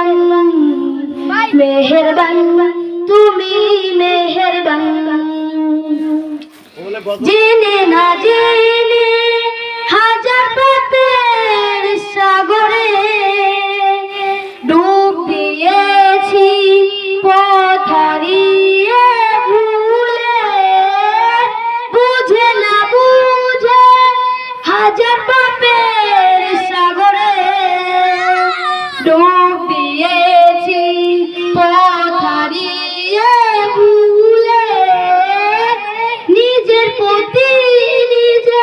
মেহেরবান মেহেরবান তুমি মেহেরবান জেনে না জেনে হাজার পাপের সাগরে ডুব দিয়েছি পথ হারিয়ে ভুলে বুঝে না বুঝে হাজার পাপের সাগরে ডুব দিয়েছি পথ হারিয়ে ভুলে নিজের প্রতি নিজে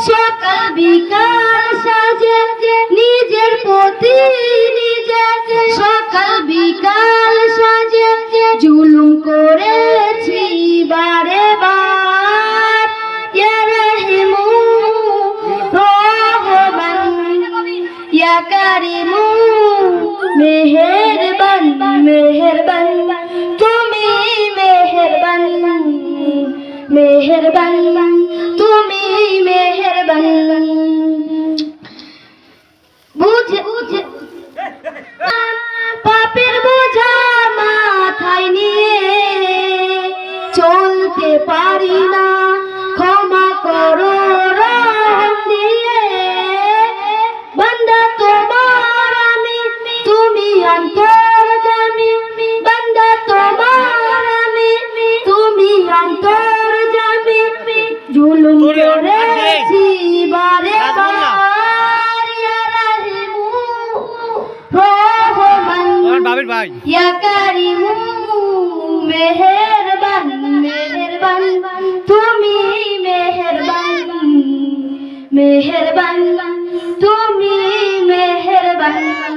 সকাল বিকাল সাজে নিজের প্রতি নিজে সকাল বিকাল সাজে জুলুম করেছি বারে বার ইয়া রহিমু রহমান ইয়া কারিমু মেহেরবান মেহেরবান তুমি মেহেরবান মেহেরবান তুমি মেহেরবান বুঝে পাপের বোঝা মাথায় নিয়ে চলতে পারি না ক্ষমা করো রহম দিয়ে বান্দা তোমার আমি তুমি অন্তর্যামী বান্দা তোমার আমি তুমি অন্তর্যামী জুলুম করেছি বারে বার ইয়া রাহিমু রহমান ইয়া কারিমু মেহেরবান মেহেরবান তুমি মেহেরবান মেহেরবান তুমি মেহেরবান